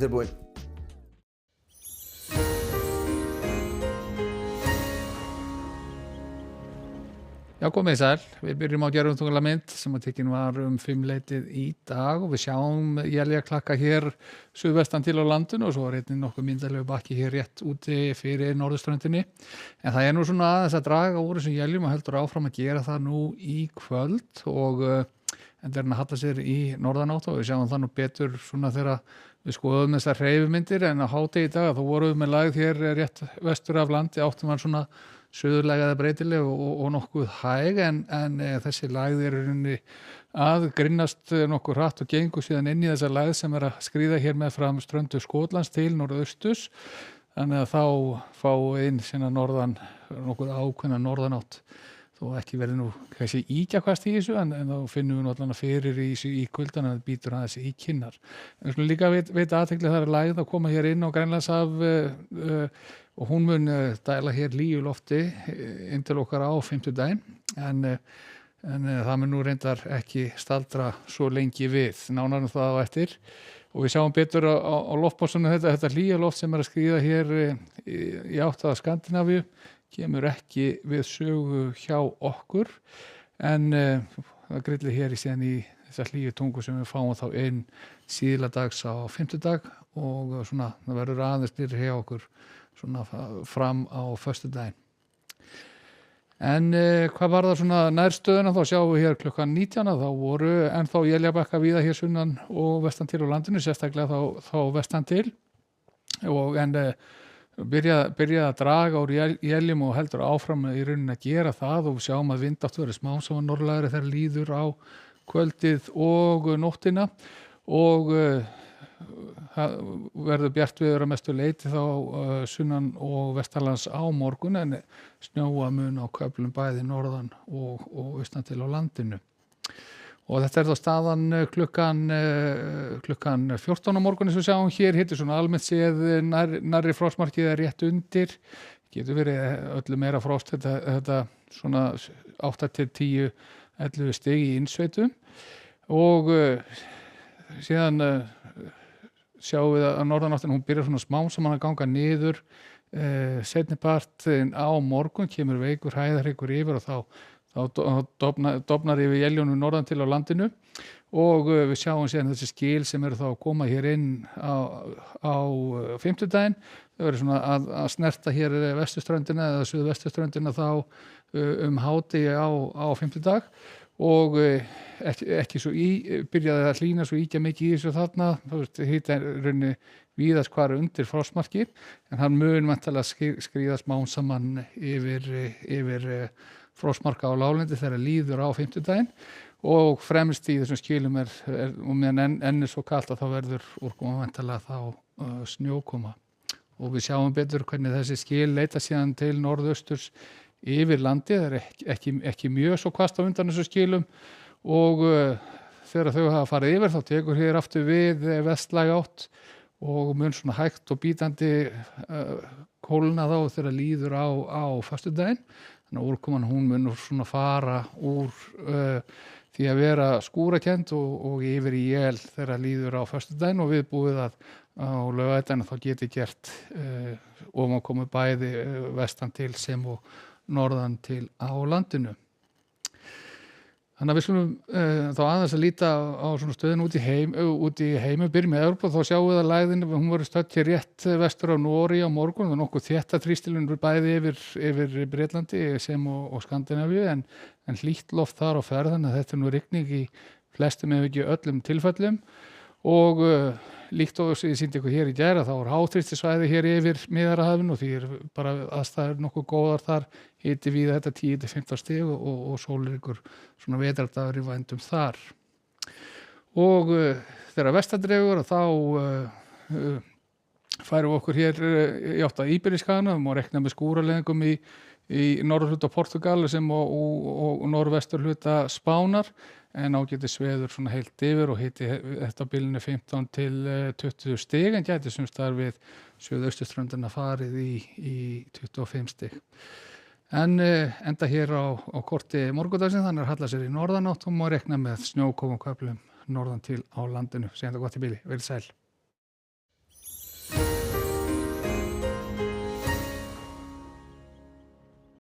Tilbúin. Já, komið sæl. Við byrjum á gerðumtunglamynd sem að tekin var 5 í dag og við sjáum éljaklakka hér suðvestan til á landinu og svo er einnig nokkuð myndalegu bakki hér rétt úti fyrir norðurströndinni. En það er nú svona aðeins að draga úr þessum éljum og heldur áfram að gera það nú í kvöld og en það er að halla sér í norðanátt og við sjáum það nú betur svona þegar við skoðum þessar hreyfimyndir en að hádegi í dag þá vorum við með lagð hér rétt vestur af landi áttum var svona suðurlæg eða breytileg og nokkuð hæg en þessi lægð er í rauninni að grinnast nokkuð hratt og gengur síðan inn í þessa lægð sem er að skríða hér með fram ströndu Skotlands til norðaustus þannig að þá fá inn sína norðan nokkuð ákveðna norðanátt þó ekki verði nú kannski ígjakvast í þessu en þá finnum við náttúrulega fyrir í kuldan að það býtur aðeins í kinnar. En við skulum líka veita athygli það er lægð að koma hér inn á Grænlandshaf og hún mun dæla hér hlýju lofti inn til okkar á fimmtudaginn en það mun nú reyndar ekki staldra svo lengi við nánar það á eftir og við sjáum betur á loftbássunum þetta hlýja loft sem er að skríða hér í átt að Skandinavíu kemur ekki við sögu hjá okkur en það grillir hér í síðan í þessar hlýju tungu sem við fáum þá inn síðla dags á fimmtudag og svona það verður aðeins nýrri hjá okkur svona fram á föstudaginn. En hvað var það svona nærstöðuna þá sjáum við hér klukkan 19 þá voru ennþá éljabakka víða hér sunnan og vestan til á landinu sérstaklega þá vestan til og en byrjaði að draga úr éljum og heldur áfram í rauninni að gera það og við sjáum að vindáttu verið smá sem að norðlægri þegar líður á kvöldið og nóttina og það verður bjart viður að mestu leyti þá sunnan og vestanlands á morgun en snjóa mun á köflum bæði norðan og austan til á landinu. Og þetta er þá staðan klukkan 14 á morgun eins og við sjáum hér, hittir svona almennt séð nærri frostmarkið er rétt undir, getur verið öllu meira frost þetta svona 8 til 10, 11 stig í innsveitum og síðan sjáum við að norðanáttin hún byrjar svona smám saman að ganga niður seinni part á morgun kemur veikur hæðarhryggur yfir og þá dofnar yfir éljunum norðan til á landinu og við sjáum síðan þessi skil sem eru þá að koma hér inn á fimmtudaginn þau verður svona að snerta hér vesturströndina eða suðvesturströndina þá hádegi á fimmtudag og ekki svo byrjaði að hlýna svo íkja mikið í þessu þarna hitta raunni víðast hvar undir frostmarki en hann mun væntanlega skríða smám saman yfir frostmarka á láglendi þegar líður á fimmtudaginn og fremst í þessum skilum er og meðan enn er svo kalt að þá verður úrkoma væntanlega þá snjókoma og við sjáum betur hvernig þessi skil leita síðan til norðausturs yfir landi, það er ekki mjög svo hvasst á undan þessu skilum og þegar þau hafa farið yfir þá tekur hér aftur við vestlæg átt og mun svona hægt og bítandi kólna þá þegar líður á föstudaginn þannig að úrkoman hún mun svona fara úr því að vera skúrakennd og yfir í él þegar líður á föstudaginn og við búið að á laugardaginn þá geti gert og maður komið bæði vestan til sem og norðan til á landinu. Þannig að við skulum þá aðeins að líta á svona stöðun út í heimi byrjum með Evrópu þá sjáum við að lægðin hún verður stödd hér rétt vestur á Noregi á morgun og nokkuð þétta þrýstilinn bæði yfir Bretlandi sem og Skandinavíu en hlýtt loft þar á ferð þannig að þetta er nú rigning í flestum ef ekki öllum tilfellum og líkt og ég sýndi ykkur hér í gær þá er háþrýstisvæði hér yfir Miðjarðarhafinu og því er bara aðstæður nokkuð góðar þar hiti víða þetta 10 til 15 stig og sólir ykkur svona vetrardagur í vændum þar og þegar vestardregur þá færum við okkur hér í átt að Íberíuskaganum og má rekna með skúraleðingum í norðurhluta Portúgal sem og norðvesturhluta Spánar en ágætis veður svona heilt yfir og hiti þetta á bilinu 15 til 20 stig en gæti sumstaðar við suðausturströndina farið í 25 stig. En enda hér á korti morgundagsins þannig að halla sér í norðanátt og má rekna með snjókomum köflum norðan til á landinu. Segjum þetta gott í bili, verið sæl.